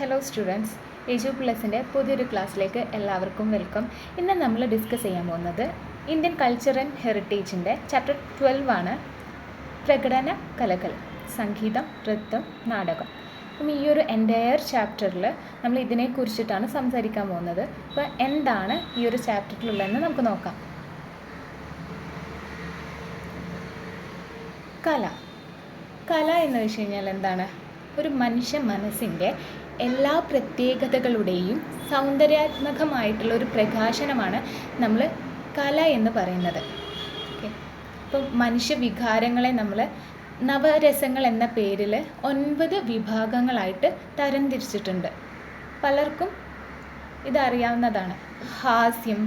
Hello students, എജു പ്ലസിൻ്റെ പുതിയൊരു ക്ലാസ്സിലേക്ക് എല്ലാവർക്കും വെൽക്കം. ഇന്ന് നമ്മൾ ഡിസ്കസ് ചെയ്യാൻ പോകുന്നത് ഇന്ത്യൻ കൾച്ചർ ആൻഡ് ഹെറിറ്റേജിൻ്റെ ചാപ്റ്റർ 12 ആണ്. പ്രകടന കലകൾ, സംഗീതം, നൃത്തം, നാടകം. അപ്പം ഈ ഒരു എൻറ്റയർ ചാപ്റ്ററിൽ നമ്മൾ ഇതിനെക്കുറിച്ചിട്ടാണ് സംസാരിക്കാൻ പോകുന്നത്. അപ്പോൾ എന്താണ് ഈ ഒരു ചാപ്റ്ററിലുള്ളതെന്ന് നമുക്ക് നോക്കാം. കല എന്ന് വെച്ച് കഴിഞ്ഞാൽ എന്താണ്? ഒരു മനുഷ്യ മനസ്സിൻ്റെ എല്ലാ പ്രത്യേകതകളുടെയും സൗന്ദര്യാത്മകമായിട്ടുള്ള ഒരു പ്രകാശനമാണ് നമ്മൾ കല എന്ന് പറയുന്നത്. ഓക്കെ, ഇപ്പം മനുഷ്യ വികാരങ്ങളെ നമ്മൾ നവരസങ്ങൾ എന്ന പേരിൽ 9 വിഭാഗങ്ങളായിട്ട് തരംതിരിച്ചിട്ടുണ്ട്. പലർക്കും ഇതറിയാവുന്നതാണ്. ഹാസ്യം,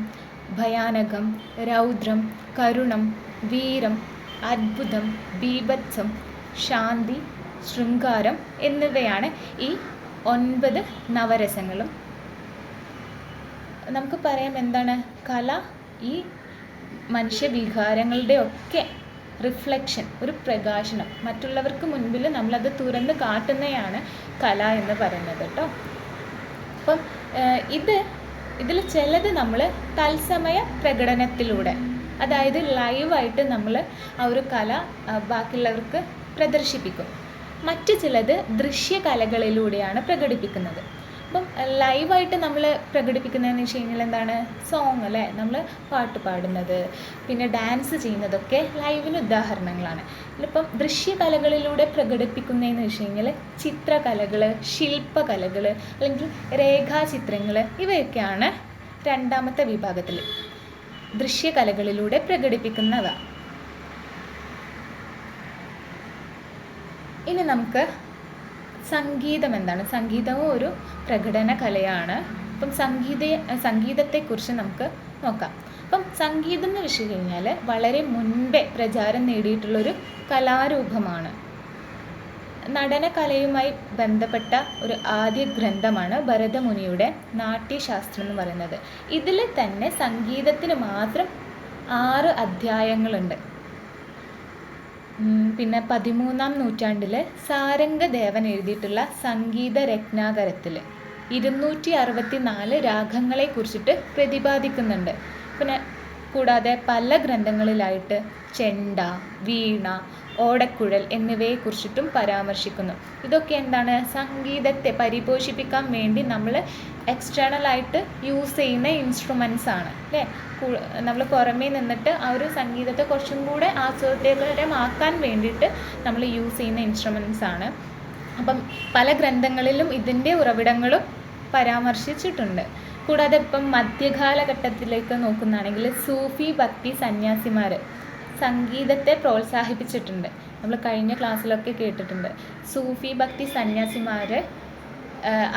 ഭയാനകം, രൗദ്രം, കരുണം, വീരം, അദ്ഭുതം, ബീഭത്സം, ശാന്തി, ശൃംഗാരം എന്നിവയാണ് ഈ 9 നവരസങ്ങളും. നമുക്ക് പറയാം എന്താണ് കല? ഈ മനുഷ്യവികാരങ്ങളുടെ ഒക്കെ റിഫ്ലക്ഷൻ, ഒരു പ്രകാശനം, മറ്റുള്ളവർക്ക് മുൻപിൽ നമ്മളത് തുറന്ന് കാട്ടുന്നതാണ് കല എന്ന് പറയുന്നത് കേട്ടോ. അപ്പം ഇതിൽ ചിലത് നമ്മൾ തത്സമയ പ്രകടനത്തിലൂടെ, അതായത് ലൈവായിട്ട് നമ്മൾ ആ ഒരു കല ബാക്കിയുള്ളവർക്ക് പ്രദർശിപ്പിക്കും. മറ്റു ചിലത് ദൃശ്യകലകളിലൂടെയാണ് പ്രകടിപ്പിക്കുന്നത്. അപ്പം ലൈവായിട്ട് നമ്മൾ പ്രകടിപ്പിക്കുന്നതെന്ന് വെച്ച് കഴിഞ്ഞാൽ എന്താണ്? സോങ് അല്ലേ, നമ്മൾ പാട്ട് പാടുന്നത്, പിന്നെ ഡാൻസ് ചെയ്യുന്നതൊക്കെ ലൈവിന് ഉദാഹരണങ്ങളാണ്. ഇപ്പം ദൃശ്യകലകളിലൂടെ പ്രകടിപ്പിക്കുന്നതെന്ന് വെച്ച് കഴിഞ്ഞാൽ ചിത്രകലകൾ, ശില്പകലകൾ അല്ലെങ്കിൽ രേഖാചിത്രങ്ങൾ, ഇവയൊക്കെയാണ് രണ്ടാമത്തെ വിഭാഗത്തിൽ ദൃശ്യകലകളിലൂടെ പ്രകടിപ്പിക്കുന്നവ. ഇനി നമുക്ക് സംഗീതം എന്താണ്? സംഗീതവും ഒരു പ്രകടന കലയാണ്. അപ്പം സംഗീതത്തെക്കുറിച്ച് നമുക്ക് നോക്കാം. അപ്പം സംഗീതം എന്ന് വെച്ച് കഴിഞ്ഞാൽ വളരെ മുൻപേ പ്രചാരം നേടിയിട്ടുള്ളൊരു കലാരൂപമാണ്. നടനകലയുമായി ബന്ധപ്പെട്ട ഒരു ആദ്യ ഗ്രന്ഥമാണ് ഭരതമുനിയുടെ നാട്യശാസ്ത്രം എന്ന് പറയുന്നത്. ഇതിൽ തന്നെ സംഗീതത്തിന് മാത്രം 6 അധ്യായങ്ങളുണ്ട്. പിന്നെ 13-ാം നൂറ്റാണ്ടിൽ സാരംഗദേവൻ എഴുതിയിട്ടുള്ള സംഗീത രത്നാകരത്തിൽ 264 രാഗങ്ങളെ കുറിച്ചിട്ട് പ്രതിപാദിക്കുന്നുണ്ട്. പിന്നെ കൂടാതെ പല ഗ്രന്ഥങ്ങളിലായിട്ട് ചെണ്ട, വീണ, ഓടക്കുഴൽ എന്നിവയെക്കുറിച്ചിട്ടും പരാമർശിക്കുന്നു. ഇതൊക്കെ എന്താണ്? സംഗീതത്തെ പരിപോഷിപ്പിക്കാൻ വേണ്ടി നമ്മൾ എക്സ്റ്റേണലായിട്ട് യൂസ് ചെയ്യുന്ന ഇൻസ്ട്രുമെൻറ്റ്സ് ആണ് അല്ലേ. നമ്മൾ പുറമേ നിന്നിട്ട് ആ ഒരു സംഗീതത്തെ കുറച്ചും കൂടെ ആസ്വാദ്യകരമാക്കാൻ വേണ്ടിയിട്ട് നമ്മൾ യൂസ് ചെയ്യുന്ന ഇൻസ്ട്രുമെൻറ്റ്സ് ആണ്. അപ്പം പല ഗ്രന്ഥങ്ങളിലും ഇതിൻ്റെ ഉറവിടങ്ങളും പരാമർശിച്ചിട്ടുണ്ട്. കൂടാതെ ഇപ്പം മധ്യകാലഘട്ടത്തിലേക്ക് നോക്കുന്നതാണെങ്കിൽ സൂഫി ഭക്തി സന്യാസിമാർ സംഗീതത്തെ പ്രോത്സാഹിപ്പിച്ചിട്ടുണ്ട്. നമ്മൾ കഴിഞ്ഞ ക്ലാസ്സിലൊക്കെ കേട്ടിട്ടുണ്ട്. സൂഫി ഭക്തി സന്യാസിമാർ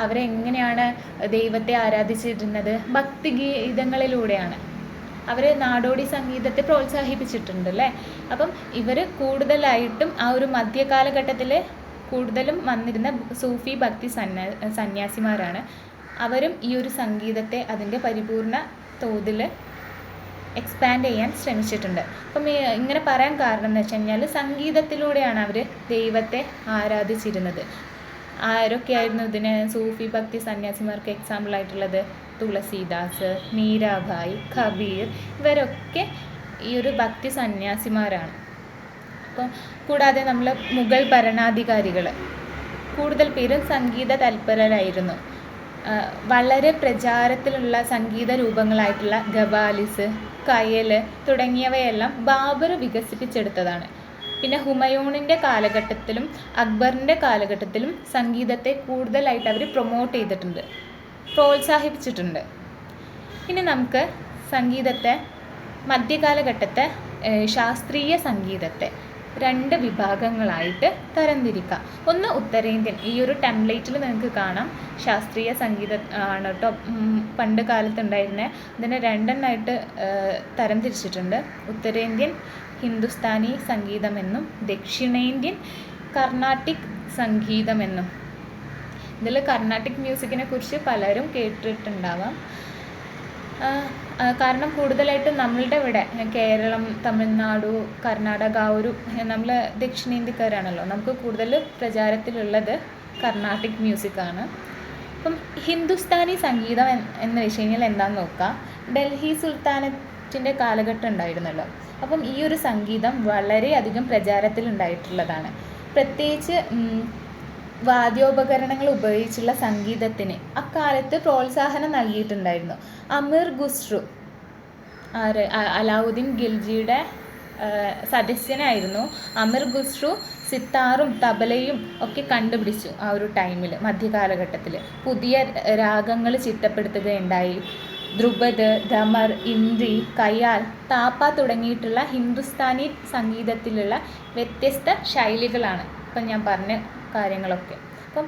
അവരെങ്ങനെയാണ് ദൈവത്തെ ആരാധിച്ചിരുന്നത്? ഭക്തിഗീതങ്ങളിലൂടെയാണ്. അവർ നാടോടി സംഗീതത്തെ പ്രോത്സാഹിപ്പിച്ചിട്ടുണ്ട് അല്ലേ. അപ്പം ഇവർ കൂടുതലായിട്ടും ആ ഒരു മധ്യകാലഘട്ടത്തിൽ കൂടുതലും വന്നിരുന്ന സൂഫി ഭക്തി സന്യാസിമാരാണ്. അവരും ഈ ഒരു സംഗീതത്തെ അതിൻ്റെ പരിപൂർണ തോതിൽ എക്സ്പാൻഡ് ചെയ്യാൻ ശ്രമിച്ചിട്ടുണ്ട്. അപ്പം ഇങ്ങനെ പറയാൻ കാരണം എന്ന് വെച്ച് കഴിഞ്ഞാൽ സംഗീതത്തിലൂടെയാണ് അവർ ദൈവത്തെ ആരാധിച്ചിരുന്നത്. ആരൊക്കെയായിരുന്നു ഇതിന് സൂഫി ഭക്തി സന്യാസിമാർക്ക് എക്സാമ്പിളായിട്ടുള്ളത്? തുളസീദാസ്, മീരാഭായ്, കബീർ, ഇവരൊക്കെ ഈ ഒരു ഭക്തി സന്യാസിമാരാണ്. അപ്പം കൂടാതെ നമ്മൾ മുഗൾ ഭരണാധികാരികൾ കൂടുതൽ പേരും സംഗീത തൽപരരായിരുന്നു. വളരെ പ്രചാരത്തിലുള്ള സംഗീത രൂപങ്ങളായിട്ടുള്ള ഖവാലിസ്, കയൽ തുടങ്ങിയവയെല്ലാം ബാബർ വികസിപ്പിച്ചെടുത്തതാണ്. പിന്നെ ഹുമയൂണിൻ്റെ കാലഘട്ടത്തിലും അക്ബറിൻ്റെ കാലഘട്ടത്തിലും സംഗീതത്തെ കൂടുതലായിട്ട് അവർ പ്രൊമോട്ട് ചെയ്തിട്ടുണ്ട്, പ്രോത്സാഹിപ്പിച്ചിട്ടുണ്ട്. ഇനി നമുക്ക് സംഗീതത്തെ, മധ്യകാലഘട്ടത്തെ ശാസ്ത്രീയ സംഗീതത്തെ 2 വിഭാഗങ്ങളായിട്ട് തരംതിരിക്കാം. ഒന്ന് ഉത്തരേന്ത്യൻ. ഈ ഒരു ടെംപ്ലേറ്റിൽ നിങ്ങൾക്ക് കാണാം ശാസ്ത്രീയ സംഗീതം ആണ് കേട്ടോ പണ്ട് കാലത്തുണ്ടായിരുന്നത്. ഇതിനെ 2 തരംതിരിച്ചിട്ടുണ്ട്. ഉത്തരേന്ത്യൻ ഹിന്ദുസ്ഥാനി സംഗീതമെന്നും ദക്ഷിണേന്ത്യൻ കർണാട്ടിക് സംഗീതമെന്നും. ഇതിൽ കർണാട്ടിക് മ്യൂസിക്കിനെ കുറിച്ച് പലരും കേട്ടിട്ടുണ്ടാവാം. കാരണം കൂടുതലായിട്ടും നമ്മളുടെ ഇവിടെ കേരളം, തമിഴ്നാട്, കർണാടക, ഒരു നമ്മൾ ദക്ഷിണേന്ത്യക്കാരാണല്ലോ, നമുക്ക് കൂടുതൽ പ്രചാരത്തിലുള്ളത് കർണാട്ടിക് മ്യൂസിക്കാണ്. അപ്പം ഹിന്ദുസ്ഥാനി സംഗീതം എന്ന് വെച്ച് കഴിഞ്ഞാൽ എന്താണെന്ന് നോക്കാം. ഡൽഹി സുൽത്താനത്തിൻ്റെ കാലഘട്ടം ഉണ്ടായിരുന്നല്ലോ. അപ്പം ഈ ഒരു സംഗീതം വളരെയധികം പ്രചാരത്തിലുണ്ടായിട്ടുള്ളതാണ്. പ്രത്യേകിച്ച് വാദ്യോപകരണങ്ങൾ ഉപയോഗിച്ചുള്ള സംഗീതത്തിന് അക്കാലത്ത് പ്രോത്സാഹനം നൽകിയിട്ടുണ്ടായിരുന്നു. അമീർ ഖുസ്രു അലാവുദ്ദീൻ ഖിൽജിയുടെ സദസ്യനായിരുന്നു. അമീർ ഖുസ്രു സിത്താറും തബലയും ഒക്കെ കണ്ടുപിടിച്ചു ആ ഒരു ടൈമിൽ, മധ്യകാലഘട്ടത്തിൽ. പുതിയ രാഗങ്ങൾ ചിട്ടപ്പെടുത്തുകയുണ്ടായി. ധ്രുപദ്, ധമർ, ഇന്ദ്രി, കയാൽ, താപ്പ തുടങ്ങിയിട്ടുള്ള ഹിന്ദുസ്ഥാനി സംഗീതത്തിലുള്ള വ്യത്യസ്ത ശൈലികളാണ് ഇപ്പം ഞാൻ പറഞ്ഞ കാര്യങ്ങളൊക്കെ. അപ്പം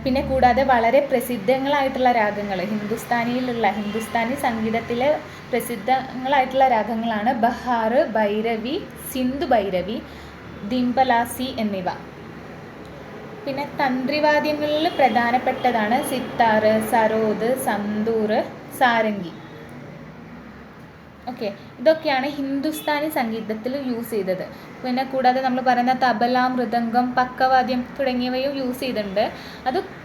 പിന്നെ കൂടാതെ വളരെ പ്രസിദ്ധങ്ങളായിട്ടുള്ള രാഗങ്ങൾ ഹിന്ദുസ്ഥാനി സംഗീതത്തിലെ പ്രസിദ്ധങ്ങളായിട്ടുള്ള രാഗങ്ങളാണ് ബഹാർ, ഭൈരവി, സിന്ധു ഭൈരവി, ദിംപലാസി എന്നിവ. പിന്നെ തന്ത്രിവാദ്യങ്ങളിൽ പ്രധാനപ്പെട്ടതാണ് സിത്താർ, സരോദ്, സന്തൂർ, സാരംഗി. ഓക്കെ, ഇതൊക്കെയാണ് ഹിന്ദുസ്ഥാനി സംഗീതത്തിൽ യൂസ് ചെയ്തത്. പിന്നെ കൂടാതെ നമ്മൾ പറയുന്ന തബല, മൃദംഗം, പക്കവാദ്യം തുടങ്ങിയവയും യൂസ് ചെയ്തിട്ടുണ്ട്.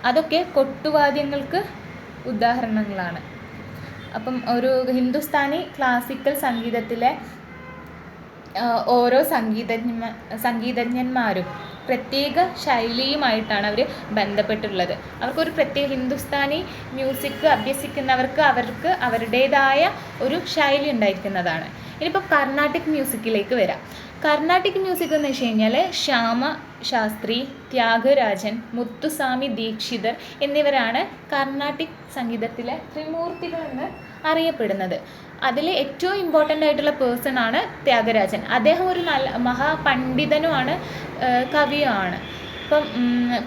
അതൊക്കെ കൊട്ടുവാദ്യങ്ങൾക്ക് ഉദാഹരണങ്ങളാണ്. അപ്പം ഒരു ഹിന്ദുസ്ഥാനി ക്ലാസിക്കൽ സംഗീതത്തിലെ ഓരോ സംഗീതജ്ഞന്മാരും പ്രത്യേക ശൈലിയുമായിട്ടാണ് അവർ ബന്ധപ്പെട്ടുള്ളത്. അവർക്കൊരു പ്രത്യേക ഹിന്ദുസ്ഥാനി മ്യൂസിക് അഭ്യസിക്കുന്നവർക്ക് അവരുടേതായ ഒരു ശൈലി ഉണ്ടായിരിക്കുന്നതാണ്. ഇനിയിപ്പോൾ കർണാട്ടിക് മ്യൂസിക്കിലേക്ക് വരാം. കർണാട്ടിക് മ്യൂസിക് എന്ന് വെച്ച് കഴിഞ്ഞാൽ ശ്യാമ ശാസ്ത്രി, ത്യാഗരാജൻ, മുത്തുസ്വാമി ദീക്ഷിതർ എന്നിവരാണ് കർണാട്ടിക് സംഗീതത്തിലെ ത്രിമൂർത്തികൾ എന്ന് അറിയപ്പെടുന്നത്. അതിൽ ഏറ്റവും ഇമ്പോർട്ടൻ്റ് ആയിട്ടുള്ള പേഴ്സൺ ആണ് ത്യാഗരാജൻ. അദ്ദേഹം ഒരു നല്ല മഹാപണ്ഡിതനുമാണ്, കവിയുമാണ്. അപ്പം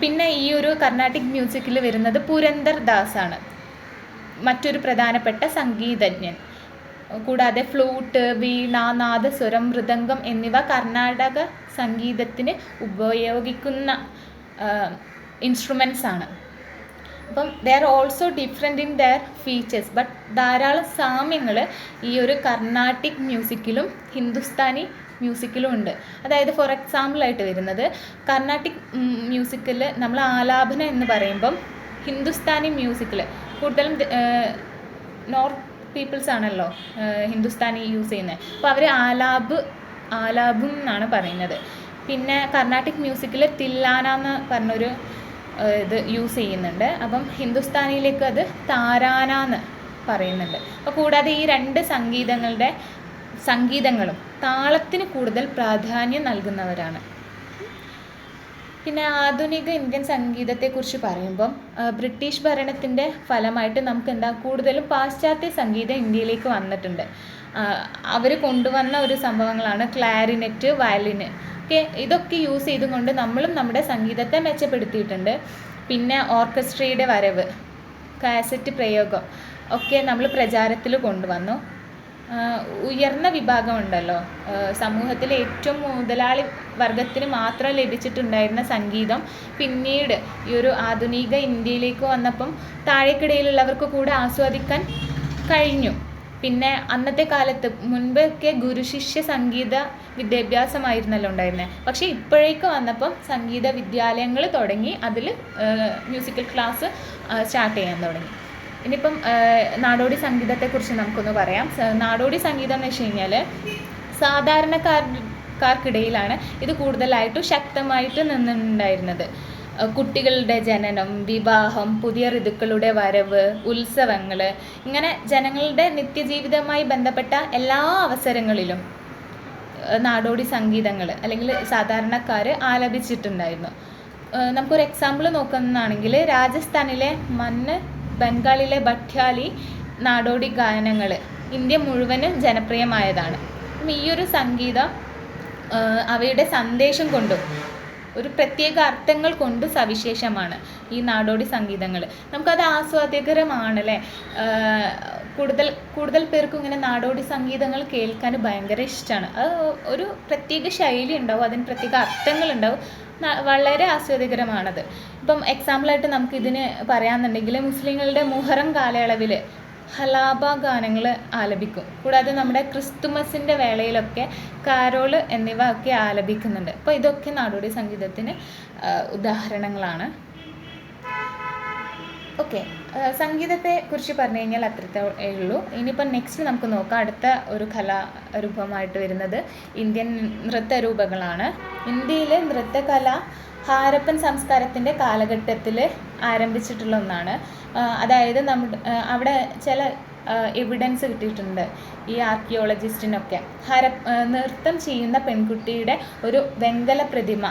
പിന്നെ ഈ ഒരു കർണാട്ടിക് മ്യൂസിക്കിൽ വരുന്നത് പുരന്ദർ ദാസ് ആണ്, മറ്റൊരു പ്രധാനപ്പെട്ട സംഗീതജ്ഞൻ. കൂടാതെ ഫ്ലൂട്ട്, വീണ, നാദസ്വരം, മൃദംഗം എന്നിവ കർണാടക സംഗീതത്തിന് ഉപയോഗിക്കുന്ന ഇൻസ്ട്രുമെൻറ്റ്സ് ആണ്. അപ്പം they are also different in their features, but ധാരാളം സാമ്യങ്ങൾ ഈ ഒരു കർണാട്ടിക് മ്യൂസിക്കിലും ഹിന്ദുസ്ഥാനി മ്യൂസിക്കിലും ഉണ്ട്. അതായത് ഫോർ എക്സാമ്പിളായിട്ട് വരുന്നത്, കർണാട്ടിക് മ്യൂസിക്കിൽ നമ്മൾ ആലാപനം എന്ന് പറയുമ്പം ഹിന്ദുസ്ഥാനി മ്യൂസിക്കിൽ കൂടുതലും നോർത്ത് പീപ്പിൾസ് ആണല്ലോ ഹിന്ദുസ്ഥാനി യൂസ് ചെയ്യുന്നത്. അപ്പോൾ അവർ ആലാപും എന്നാണ് പറയുന്നത്. പിന്നെ കർണാട്ടിക് മ്യൂസിക്കിൽ തില്ലാന എന്ന് പറഞ്ഞൊരു ഇത് യൂസ് ചെയ്യുന്നുണ്ട്. അപ്പം ഹിന്ദുസ്ഥാനിയിലേക്ക് അത് താരാന എന്ന് പറയുന്നുണ്ട്. അപ്പോൾ കൂടാതെ ഈ രണ്ട് സംഗീതങ്ങളും താളത്തിന് കൂടുതൽ പ്രാധാന്യം നൽകുന്നവരാണ്. പിന്നെ ആധുനിക ഇന്ത്യൻ സംഗീതത്തെക്കുറിച്ച് പറയുമ്പം ബ്രിട്ടീഷ് ഭരണത്തിൻ്റെ ഫലമായിട്ട് നമുക്ക് കൂടുതലും പാശ്ചാത്യ സംഗീതം ഇന്ത്യയിലേക്ക് വന്നിട്ടുണ്ട്. അവർ കൊണ്ടുവന്ന ഒരു സംഭവങ്ങളാണ് ക്ലാരിനെറ്റ്, വയലിന് ഒക്കെ. ഇതൊക്കെ യൂസ് ചെയ്തുകൊണ്ട് നമ്മളും നമ്മുടെ സംഗീതത്തെ മെച്ചപ്പെടുത്തിയിട്ടുണ്ട്. പിന്നെ ഓർക്കസ്ട്രയുടെ വരവ്, കാസറ്റ് പ്രയോഗം ഒക്കെ നമ്മൾ പ്രചാരത്തിൽ കൊണ്ടുവന്നു. ഉയർന്ന വിഭാഗമുണ്ടല്ലോ, സമൂഹത്തിലെ ഏറ്റവും മുതലാളി വർഗത്തിന് മാത്രം ലഭിച്ചിട്ടുണ്ടായിരുന്ന സംഗീതം പിന്നീട് ഈ ഒരു ആധുനിക ഇന്ത്യയിലേക്ക് വന്നപ്പം താഴേക്കിടയിലുള്ളവർക്ക് കൂടെ ആസ്വദിക്കാൻ കഴിഞ്ഞു. പിന്നെ അന്നത്തെ കാലത്ത് മുൻപൊക്കെ ഗുരുശിഷ്യ സംഗീത വിദ്യാഭ്യാസമായിരുന്നല്ലോ ഉണ്ടായിരുന്നത്. പക്ഷേ ഇപ്പോഴേക്ക് വന്നപ്പം സംഗീത വിദ്യാലയങ്ങൾ തുടങ്ങി, അതിൽ മ്യൂസിക്കൽ ക്ലാസ് സ്റ്റാർട്ട് ചെയ്യാൻ തുടങ്ങി. ഇനിയിപ്പം നാടോടി സംഗീതത്തെക്കുറിച്ച് നമുക്കൊന്ന് പറയാം. നാടോടി സംഗീതം എന്ന് വെച്ച് കഴിഞ്ഞാൽ സാധാരണക്കാർക്കിടയിലാണ് ഇത് കൂടുതലായിട്ടും ശക്തമായിട്ട് നിന്നുണ്ടായിരുന്നത്. കുട്ടികളുടെ ജനനം, വിവാഹം, പുതിയ ഋതുക്കളുടെ വരവ്, ഉത്സവങ്ങൾ, ഇങ്ങനെ ജനങ്ങളുടെ നിത്യജീവിതവുമായി ബന്ധപ്പെട്ട എല്ലാ അവസരങ്ങളിലും നാടോടി സംഗീതങ്ങൾ അല്ലെങ്കിൽ സാധാരണക്കാർ ആലപിച്ചിട്ടുണ്ടായിരുന്നു. നമുക്കൊരു എക്സാമ്പിൾ നോക്കുന്നതാണെങ്കിൽ രാജസ്ഥാനിലെ മന്ന്, ബംഗാളിലെ ഭട്യാലി നാടോടി ഗാനങ്ങൾ ഇന്ത്യ മുഴുവനും ജനപ്രിയമായതാണ്. ഈ ഒരു സംഗീതം അവയുടെ സന്ദേശം കൊണ്ടും ഒരു പ്രത്യേക അർത്ഥങ്ങൾ കൊണ്ട് സവിശേഷമാണ് ഈ നാടോടി സംഗീതങ്ങൾ. നമുക്കത് ആസ്വാദ്യകരമാണല്ലേ. കൂടുതൽ പേർക്കും ഇങ്ങനെ നാടോടി സംഗീതങ്ങൾ കേൾക്കാൻ ഭയങ്കര ഇഷ്ടമാണ്. അത് ഒരു പ്രത്യേക ശൈലി ഉണ്ടാവും, അതിന് പ്രത്യേക അർത്ഥങ്ങളുണ്ടാവും, വളരെ ആസ്വാദ്യകരമാണത്. ഇപ്പം എക്സാമ്പിളായിട്ട് നമുക്കിതിന് പറയാമെന്നുണ്ടെങ്കിൽ മുസ്ലിങ്ങളുടെ മുഹറം കാലയളവിൽ ഹലാബ ഗാനങ്ങൾ ആലപിക്കും. കൂടാതെ നമ്മുടെ ക്രിസ്തുമസിൻ്റെ വേളയിലൊക്കെ കാരോള് എന്നിവ ഒക്കെ ആലപിക്കുന്നുണ്ട്. അപ്പോൾ ഇതൊക്കെ നാടോടി സംഗീതത്തിന് ഉദാഹരണങ്ങളാണ്. ഓക്കെ, സംഗീതത്തെ കുറിച്ച് പറഞ്ഞു കഴിഞ്ഞാൽ അത്രത്തേ ഉള്ളൂ. ഇനിയിപ്പം നെക്സ്റ്റ് നമുക്ക് നോക്കാം അടുത്ത ഒരു കലാരൂപമായിട്ട് വരുന്നത് ഇന്ത്യൻ നൃത്തരൂപങ്ങളാണ്. ഇന്ത്യയിലെ നൃത്തകല ഹാരപ്പൻ സംസ്കാരത്തിൻ്റെ കാലഘട്ടത്തിൽ ആരംഭിച്ചിട്ടുള്ള ഒന്നാണ്. അതായത് നമ്മുടെ അവിടെ ചില എവിഡൻസ് കിട്ടിയിട്ടുണ്ട് ഈ ആർക്കിയോളജിസ്റ്റിനൊക്കെ. നൃത്തം ചെയ്യുന്ന പെൺകുട്ടിയുടെ ഒരു വെങ്കല പ്രതിമ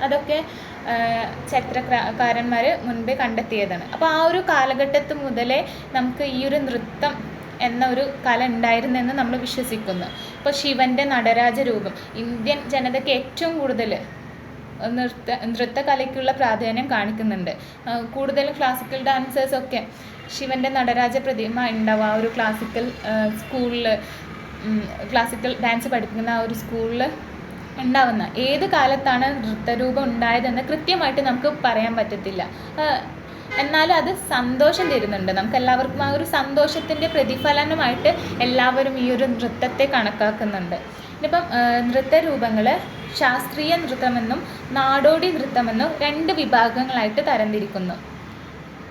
അതൊക്കെ ചരിത്രകാരന്മാർ മുൻപേ കണ്ടെത്തിയതാണ്. അപ്പോൾ ആ ഒരു കാലഘട്ടത്തിൽ മുതലേ നമുക്ക് ഈ ഒരു നൃത്തം എന്ന ഒരു കല ഉണ്ടായിരുന്നെന്ന് നമ്മൾ വിശ്വസിക്കുന്നു. ഇപ്പോൾ ശിവൻ്റെ നടരാജ രൂപം ഇന്ത്യൻ ജനതയ്ക്ക് ഏറ്റവും കൂടുതൽ നൃത്തകലയ്ക്കുള്ള പ്രാധാന്യം കാണിക്കുന്നുണ്ട്. കൂടുതലും ക്ലാസിക്കൽ ഡാൻസേഴ്സൊക്കെ ശിവൻ്റെ നടരാജ പ്രതിമ ഉണ്ടാവും ആ ഒരു ക്ലാസിക്കൽ ഡാൻസ് പഠിപ്പിക്കുന്ന ആ ഒരു സ്കൂളിൽ ഉണ്ടാവുന്ന. ഏത് കാലത്താണ് നൃത്തരൂപം ഉണ്ടായതെന്ന് കൃത്യമായിട്ട് നമുക്ക് പറയാൻ പറ്റത്തില്ല. എന്നാലും അത് സന്തോഷം തരുന്നുണ്ട് നമുക്ക് എല്ലാവർക്കും. ആ ഒരു സന്തോഷത്തിൻ്റെ പ്രതിഫലനമായിട്ട് എല്ലാവരും ഈ ഒരു നൃത്തത്തെ കണക്കാക്കുന്നുണ്ട്. ഇനിയിപ്പം നൃത്തരൂപങ്ങൾ ശാസ്ത്രീയ നൃത്തമെന്നും നാടോടി നൃത്തമെന്നും 2 വിഭാഗങ്ങളായിട്ട് തരംതിരിക്കുന്നു.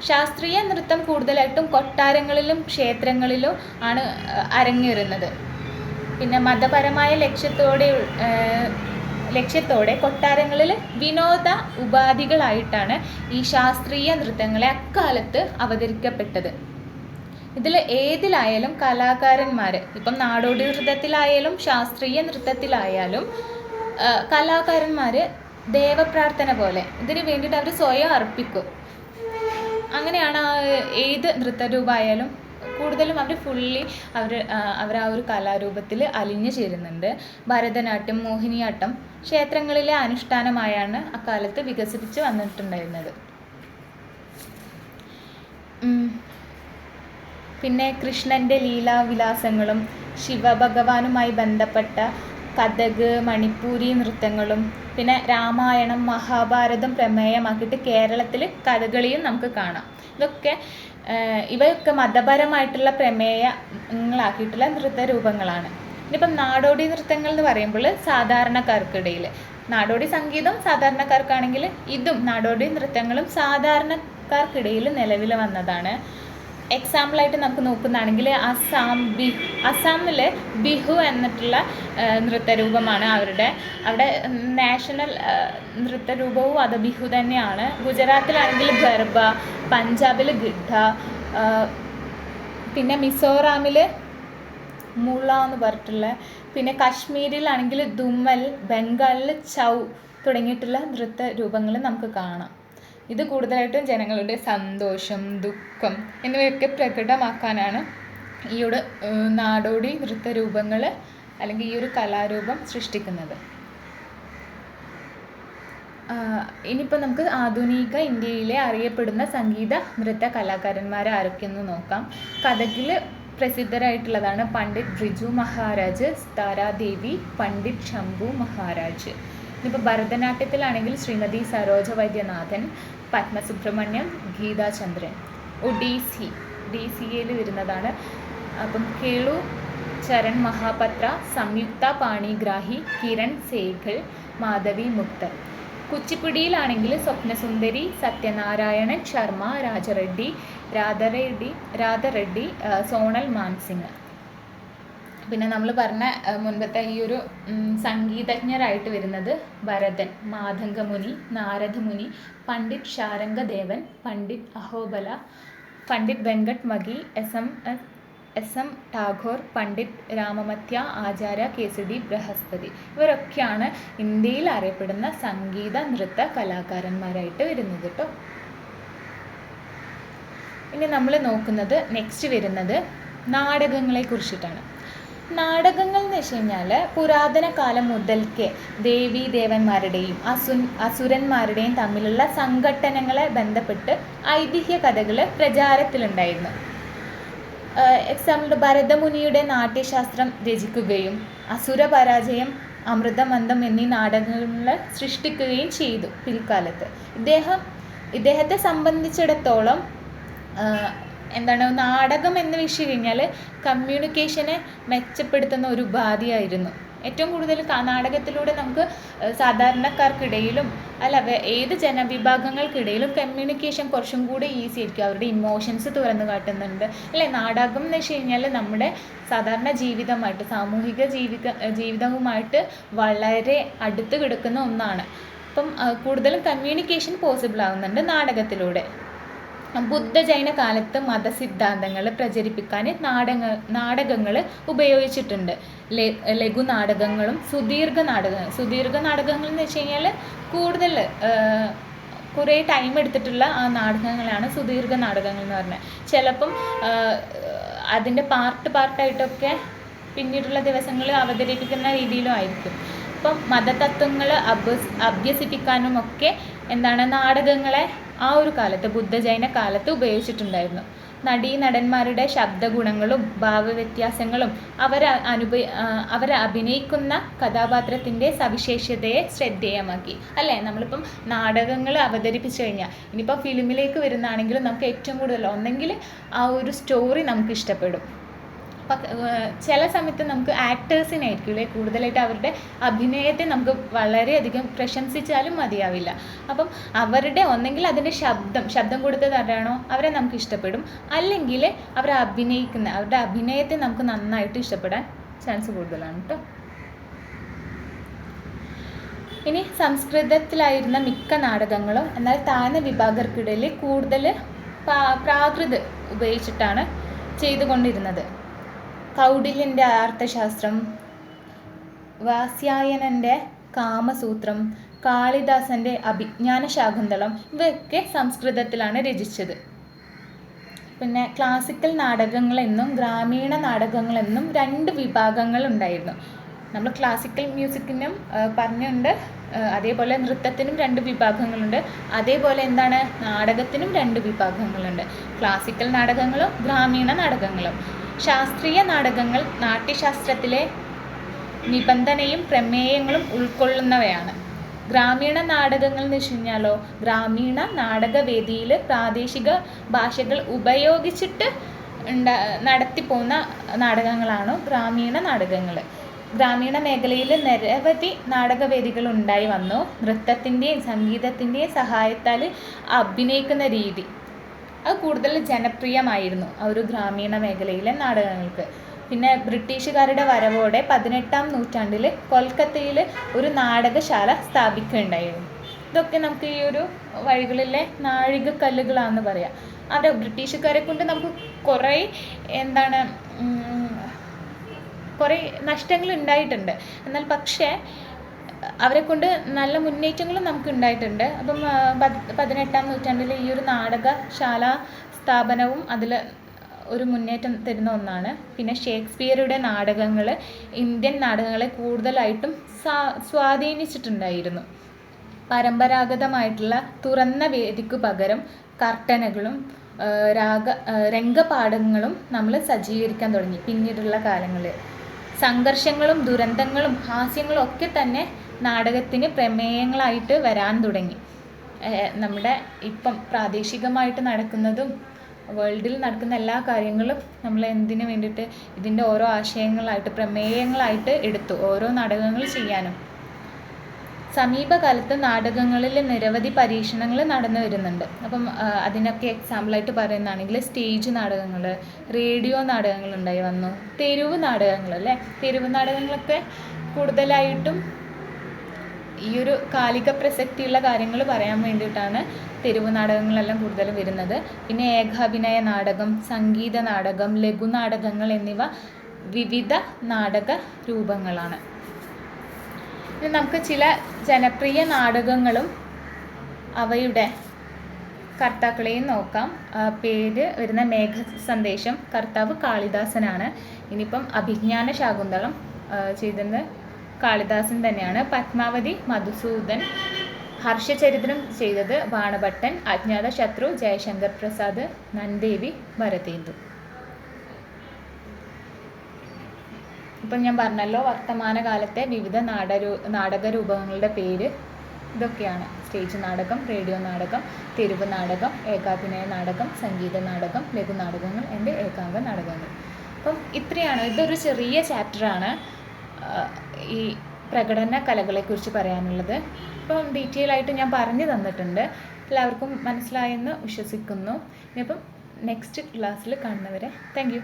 ശാസ്ത്രീയ നൃത്തം കൂടുതലായിട്ടും കൊട്ടാരങ്ങളിലും ക്ഷേത്രങ്ങളിലും ആണ് അരങ്ങേറുന്നത്. പിന്നെ മതപരമായ ലക്ഷ്യത്തോടെ കൊട്ടാരങ്ങളിൽ വിനോദ ഉപാധികളായിട്ടാണ് ഈ ശാസ്ത്രീയ നൃത്തങ്ങളെ അക്കാലത്ത് അവതരിക്കപ്പെട്ടത്. ഇതിൽ ഏതിലായാലും കലാകാരന്മാർ, ഇപ്പം നാടോടി നൃത്തത്തിലായാലും ശാസ്ത്രീയ നൃത്തത്തിലായാലും കലാകാരന്മാർ ദേവപ്രാർത്ഥന പോലെ ഇതിന് വേണ്ടിയിട്ട് അവർ സ്വയം അർപ്പിക്കും. അങ്ങനെയാണ് ഏത് നൃത്തരൂപമായാലും കൂടുതലും അവർ അവർ ആ ഒരു കലാരൂപത്തിൽ അലിഞ്ഞു ചേരുന്നുണ്ട്. ഭരതനാട്യം, മോഹിനിയാട്ടം ക്ഷേത്രങ്ങളിലെ അനുഷ്ഠാനമായാണ് അക്കാലത്ത് വികസിപ്പിച്ച് വന്നിട്ടുണ്ടായിരുന്നത്. പിന്നെ കൃഷ്ണൻ്റെ ലീലാവിലാസങ്ങളും ശിവഭഗവാനുമായി ബന്ധപ്പെട്ട കഥക്, മണിപ്പൂരി നൃത്തങ്ങളും പിന്നെ രാമായണം, മഹാഭാരതം പ്രമേയമാക്കിയിട്ട് കേരളത്തിൽ കഥകളിയും നമുക്ക് കാണാം. ഇവയൊക്കെ മതപരമായിട്ടുള്ള പ്രമേയങ്ങളാക്കിയിട്ടുള്ള നൃത്തരൂപങ്ങളാണ്. ഇനിയിപ്പം നാടോടി നൃത്തങ്ങൾ എന്ന് പറയുമ്പോൾ സാധാരണക്കാർക്കിടയിൽ നാടോടി സംഗീതം സാധാരണക്കാർക്കാണെങ്കിൽ ഇതും നാടോടി നൃത്തങ്ങളും സാധാരണക്കാർക്കിടയിൽ നിലവിൽ വന്നതാണ്. എക്സാമ്പിളായിട്ട് നമുക്ക് നോക്കുന്നതാണെങ്കിൽ അസാമിലെ ബിഹു എന്നിട്ടുള്ള നൃത്തരൂപമാണ് അവിടെ നാഷണൽ നൃത്തരൂപവും അത് ബിഹു തന്നെയാണ്. ഗുജറാത്തിലാണെങ്കിൽ ഗർബ, പഞ്ചാബിൽ ഗിഡ്ഡ, പിന്നെ മിസോറാമിൽ മുള എന്ന് പറഞ്ഞിട്ടുള്ള, പിന്നെ കാശ്മീരിലാണെങ്കിൽ ദുമ്മൽ, ബംഗാളിൽ ചൗ തുടങ്ങിയിട്ടുള്ള നൃത്തരൂപങ്ങൾ നമുക്ക് കാണാം. ഇത് കൂടുതലായിട്ടും ജനങ്ങളുടെ സന്തോഷം, ദുഃഖം എന്നിവയൊക്കെ പ്രകടമാക്കാനാണ് ഈ ഒരു നാടോടി നൃത്തരൂപങ്ങൾ അല്ലെങ്കിൽ ഈ ഒരു കലാരൂപം സൃഷ്ടിക്കുന്നത്. ഇനിയിപ്പോൾ നമുക്ക് ആധുനിക ഇന്ത്യയിലെ അറിയപ്പെടുന്ന സംഗീത നൃത്ത കലാകാരന്മാർ ആരൊക്കെയെന്ന് നോക്കാം. കഥകിൽ പ്രസിദ്ധരായിട്ടുള്ളതാണ് പണ്ഡിറ്റ് ബ്രിജു മഹാരാജ്, താരാദേവി, പണ്ഡിറ്റ് ശംഭു മഹാരാജ്. ഇനിയിപ്പോൾ ഭരതനാട്യത്തിലാണെങ്കിൽ ശ്രീമതി സരോജ വൈദ്യനാഥൻ, പത്മസുബ്രഹ്മണ്യം, ഗീതാചന്ദ്രൻ. ഒഡീസിയയിൽ വരുന്നതാണ്. അപ്പം കേളു ചരൺ മഹാപത്ര, സംയുക്ത പാണിഗ്രാഹി, കിരൺ സേഘൽ, മാധവി മുക്തർ. കുച്ചിപ്പുടിയിലാണെങ്കിൽ സ്വപ്നസുന്ദരി, സത്യനാരായണൻ ശർമ്മ, രാധറെഡ്ഡി, സോണൽ മാൻസിംഗ്. പിന്നെ നമ്മൾ പറഞ്ഞ മുൻപത്തെ ഈ ഒരു സംഗീതജ്ഞരായിട്ട് വരുന്നത് ഭരതൻ, മാതംഗമുനി, നാരദമുനി, പണ്ഡിറ്റ് ശാരംഗദേവൻ, പണ്ഡിറ്റ് അഹോബല, പണ്ഡിറ്റ് വെങ്കട്ട് മഗി, എസ് എം ടാഗോർ, പണ്ഡിറ്റ് രാമമത്യ, ആചാര്യ കേസരി ബൃഹസ്പതി. ഇവരൊക്കെയാണ് ഇന്ത്യയിൽ അറിയപ്പെടുന്ന സംഗീത നൃത്ത കലാകാരന്മാരായിട്ട് വരുന്നത് കേട്ടോ. ഇനി നമ്മൾ നോക്കുന്നത് നെക്സ്റ്റ് വരുന്നത് നാടകങ്ങളെ കുറിച്ചിട്ടാണ്. നാടകങ്ങൾ എന്ന് വെച്ച് കഴിഞ്ഞാൽ പുരാതന കാലം മുതൽക്കേ ദേവീ ദേവന്മാരുടെയും അസുരന്മാരുടെയും തമ്മിലുള്ള സംഘട്ടനങ്ങളെ ബന്ധപ്പെട്ട് ഐതിഹ്യ കഥകൾ പ്രചാരത്തിലുണ്ടായിരുന്നു. എക്സാമ്പിൾ ഭരതമുനിയുടെ നാട്യശാസ്ത്രം രചിക്കുകയും അസുര പരാജയം, അമൃതമന്ദം എന്നീ നാടകങ്ങൾ സൃഷ്ടിക്കുകയും ചെയ്തു. പിൽക്കാലത്ത് ഇദ്ദേഹത്തെ സംബന്ധിച്ചിടത്തോളം നാടകം എന്ന് വെച്ച് കഴിഞ്ഞാൽ കമ്മ്യൂണിക്കേഷനെ മെച്ചപ്പെടുത്തുന്ന ഒരു ഉപാധിയായിരുന്നു. ഏറ്റവും കൂടുതൽ നാടകത്തിലൂടെ നമുക്ക് സാധാരണക്കാർക്കിടയിലും ഏത് ജനവിഭാഗങ്ങൾക്കിടയിലും കമ്മ്യൂണിക്കേഷൻ കുറച്ചും കൂടി ഈസി ആയിരിക്കും. അവരുടെ ഇമോഷൻസ് തുറന്നു കാട്ടുന്നുണ്ട് അല്ലേ. നാടകം എന്ന് വെച്ച് കഴിഞ്ഞാൽ നമ്മുടെ സാധാരണ ജീവിതമായിട്ട്, സാമൂഹിക ജീവിതവുമായിട്ട് വളരെ അടുത്ത് കിടക്കുന്ന ഒന്നാണ്. അപ്പം കൂടുതലും കമ്മ്യൂണിക്കേഷൻ പോസിബിൾ ആവുന്നുണ്ട് നാടകത്തിലൂടെ. ബുദ്ധ-ജൈന കാലത്ത് മതസിദ്ധാന്തങ്ങൾ പ്രചരിപ്പിക്കാൻ നാടകങ്ങൾ ഉപയോഗിച്ചിട്ടുണ്ട്. ലഘുനാടകങ്ങളും സുദീർഘ നാടകങ്ങൾ എന്ന് വെച്ച് കഴിഞ്ഞാൽ കൂടുതൽ കുറേ ടൈം എടുത്തിട്ടുള്ള ആ നാടകങ്ങളാണ് സുദീർഘ നാടകങ്ങൾ എന്ന് പറഞ്ഞാൽ. ചിലപ്പം അതിൻ്റെ പാർട്ടായിട്ടൊക്കെ പിന്നീടുള്ള ദിവസങ്ങളിൽ അവതരിപ്പിക്കുന്ന രീതിയിലും ആയിരിക്കും. അപ്പം മതതത്വങ്ങൾ അഭ്യസിപ്പിക്കാനും ഒക്കെ നാടകങ്ങളെ ആ ഒരു കാലത്ത്, ബുദ്ധ-ജൈന കാലത്ത് ഉപയോഗിച്ചിട്ടുണ്ടായിരുന്നു. നടീനടന്മാരുടെ ശബ്ദഗുണങ്ങളും ഭാവവ്യത്യാസങ്ങളും അവർ അഭിനയിക്കുന്ന കഥാപാത്രത്തിൻ്റെ സവിശേഷതയെ ശ്രദ്ധേയമാക്കി അല്ലേ. നമ്മളിപ്പം നാടകങ്ങൾ അവതരിപ്പിച്ചു കഴിഞ്ഞാൽ, ഇനിയിപ്പോൾ ഫിലിമിലേക്ക് വരുന്നതാണെങ്കിലും നമുക്ക് ഏറ്റവും കൂടുതൽ ഒന്നെങ്കിൽ ആ ഒരു സ്റ്റോറി നമുക്ക് ഇഷ്ടപ്പെടും. ചില സമയത്ത് നമുക്ക് ആക്ടേഴ്സിനായിരിക്കും കൂടുതലായിട്ട് അവരുടെ അഭിനയത്തെ നമുക്ക് വളരെയധികം പ്രശംസിച്ചാലും മതിയാവില്ല. അപ്പം അവരുടെ ഒന്നെങ്കിൽ അതിൻ്റെ ശബ്ദം കൊടുത്തത് ആരാണോ അവരെ നമുക്ക് ഇഷ്ടപ്പെടും, അല്ലെങ്കിൽ അവരുടെ അഭിനയത്തെ നമുക്ക് നന്നായിട്ട് ഇഷ്ടപ്പെടാൻ ചാൻസ് കൂടുതലാണ് കേട്ടോ. ഇനി സംസ്കൃതത്തിലായിരുന്ന മിക്ക നാടകങ്ങളും എന്നാൽ താഴ്ന്ന വിഭാഗർക്കിടയിൽ കൂടുതൽ പ്രാകൃത് ഉപയോഗിച്ചിട്ടാണ് ചെയ്തുകൊണ്ടിരുന്നത്. കൗടില്യൻ്റെ അർത്ഥശാസ്ത്രം, വാത്സ്യായനൻ്റെ കാമസൂത്രം, കാളിദാസൻ്റെ അഭിജ്ഞാനശാകുന്തളം ഇവയൊക്കെ സംസ്കൃതത്തിലാണ് രചിച്ചത്. പിന്നെ ക്ലാസിക്കൽ നാടകങ്ങളെന്നും ഗ്രാമീണ നാടകങ്ങളെന്നും 2 വിഭാഗങ്ങൾ ഉണ്ടായിരുന്നു. നമ്മൾ ക്ലാസിക്കൽ മ്യൂസിക്കിനും പറഞ്ഞുണ്ട്, അതേപോലെ നൃത്തത്തിനും 2 വിഭാഗങ്ങളുണ്ട്. അതേപോലെ നാടകത്തിനും 2 വിഭാഗങ്ങളുണ്ട്. ക്ലാസിക്കൽ നാടകങ്ങളും ഗ്രാമീണ നാടകങ്ങളും. ശാസ്ത്രീയ നാടകങ്ങൾ നാട്യശാസ്ത്രത്തിലെ നിബന്ധനയും പ്രമേയങ്ങളും ഉൾക്കൊള്ളുന്നവയാണ്. ഗ്രാമീണ നാടകങ്ങൾ എന്ന് വെച്ച് കഴിഞ്ഞാലോ, ഗ്രാമീണ നാടകവേദിയിൽ പ്രാദേശിക ഭാഷകൾ ഉപയോഗിച്ചിട്ട് നടത്തിപ്പോകുന്ന നാടകങ്ങളാണ് ഗ്രാമീണ നാടകങ്ങൾ. ഗ്രാമീണ മേഖലയിൽ നിരവധി നാടകവേദികൾ ഉണ്ടായി വന്നു. നൃത്തത്തിൻ്റെയും സംഗീതത്തിൻ്റെയും സഹായത്താൽ അഭിനയിക്കുന്ന രീതി അത് കൂടുതൽ ജനപ്രിയമായിരുന്നു ആ ഒരു ഗ്രാമീണ മേഖലയിലെ നാടകങ്ങൾക്ക്. പിന്നെ ബ്രിട്ടീഷുകാരുടെ വരവോടെ 18-ാം നൂറ്റാണ്ടിൽ കൊൽക്കത്തയിൽ ഒരു നാടകശാല സ്ഥാപിക്കുകയുണ്ടായിരുന്നു. ഇതൊക്കെ നമുക്ക് ഈ ഒരു വഴികളിലെ നാഴികക്കല്ലുകളാണെന്ന് പറയാം. ബ്രിട്ടീഷുകാരെ കൊണ്ട് നമുക്ക് കുറേ നഷ്ടങ്ങൾ ഉണ്ടായിട്ടുണ്ട്. എന്നാൽ പക്ഷേ അവരെ കൊണ്ട് നല്ല മുന്നേറ്റങ്ങളും നമുക്ക് ഉണ്ടായിട്ടുണ്ട്. അപ്പം 18-ാം നൂറ്റാണ്ടിൽ ഈ ഒരു നാടകശാല സ്ഥാപനവും അതിൽ ഒരു മുന്നേറ്റം തരുന്ന ഒന്നാണ്. പിന്നെ ഷേക്സ്പിയറുടെ നാടകങ്ങൾ ഇന്ത്യൻ നാടകങ്ങളെ കൂടുതലായിട്ടും സ്വാധീനിച്ചിട്ടുണ്ടായിരുന്നു. പരമ്പരാഗതമായിട്ടുള്ള തുറന്ന വേദിക്കു പകരം കർട്ടനുകളും രംഗപാഠങ്ങളും നമ്മൾ സജ്ജീകരിക്കാൻ തുടങ്ങി പിന്നീടുള്ള കാലങ്ങളിൽ. സംഘർഷങ്ങളും ദുരന്തങ്ങളും ഹാസ്യങ്ങളും ഒക്കെ തന്നെ നാടകത്തിന് പ്രമേയങ്ങളായിട്ട് വരാൻ തുടങ്ങി. നമ്മുടെ ഇപ്പം പ്രാദേശികമായിട്ട് നടക്കുന്നതും വേൾഡിൽ നടക്കുന്ന എല്ലാ കാര്യങ്ങളും നമ്മൾ എന്തിനു വേണ്ടിയിട്ട് ഇതിൻ്റെ ഓരോ ആശയങ്ങളായിട്ട് പ്രമേയങ്ങളായിട്ട് എടുത്തു ഓരോ നാടകങ്ങൾ ചെയ്യാനും. സമീപകാലത്ത് നാടകങ്ങളിൽ നിരവധി പരീക്ഷണങ്ങൾ നടന്നു വരുന്നുണ്ട്. അപ്പം അതിനൊക്കെ എക്സാമ്പിളായിട്ട് പറയുന്നതാണെങ്കിൽ സ്റ്റേജ് നാടകങ്ങൾ, റേഡിയോ നാടകങ്ങൾ ഉണ്ടായി വന്നു, തെരുവ് നാടകങ്ങൾ അല്ലേ. തെരുവ് നാടകങ്ങളൊക്കെ കൂടുതലായിട്ടും ഈ ഒരു കാലിക പ്രസക്തിയുള്ള കാര്യങ്ങൾ പറയാൻ വേണ്ടിയിട്ടാണ് തെരുവ് നാടകങ്ങളെല്ലാം കൂടുതലും വരുന്നത്. പിന്നെ ഏകാഭിനയ നാടകം, സംഗീത നാടകം, ലഘുനാടകങ്ങൾ എന്നിവ വിവിധ നാടക രൂപങ്ങളാണ്. ഇനി നമുക്ക് ചില ജനപ്രിയ നാടകങ്ങളും അവയുടെ കർത്താക്കളെയും നോക്കാം. പേര് വരുന്ന മേഘസന്ദേശം, കർത്താവ് കാളിദാസനാണ്. ഇനിയിപ്പം അഭിജ്ഞാന ശാകുന്തളം ചെയ്തത് കാളിദാസൻ തന്നെയാണ്. പത്മാവതി മധുസൂദൻ, ഹർഷചരിത്രം ചെയ്തത് ബാണഭട്ടൻ, അജ്ഞാത ശത്രു ജയശങ്കർ പ്രസാദ്, നന്ദേവി ഭരതേന്ദു. ഇപ്പം ഞാൻ പറഞ്ഞല്ലോ വർത്തമാനകാലത്തെ വിവിധ നാടകരൂപങ്ങളുടെ പേര് ഇതൊക്കെയാണ്. സ്റ്റേജ് നാടകം, റേഡിയോ നാടകം, തെരുവ് നാടകം, ഏകാഭിനയ നാടകം, സംഗീത നാടകം, ലഘുനാടകങ്ങൾ, ഏകാംഗ നാടകങ്ങൾ. അപ്പം ഇത്രയാണ്. ഇതൊരു ചെറിയ ചാപ്റ്ററാണ്. ഈ പ്രകടന കലകളെക്കുറിച്ച് പറയാനുള്ളത്. ഇപ്പം ഡീറ്റെയിൽ ആയിട്ട് ഞാൻ പറഞ്ഞു തന്നിട്ടുണ്ട്. എല്ലാവർക്കും മനസ്സിലായെന്ന് വിശ്വസിക്കുന്നു. ഇനിയിപ്പം നെക്സ്റ്റ് ക്ലാസ്സിൽ കാണുന്നവരെ താങ്ക് യു.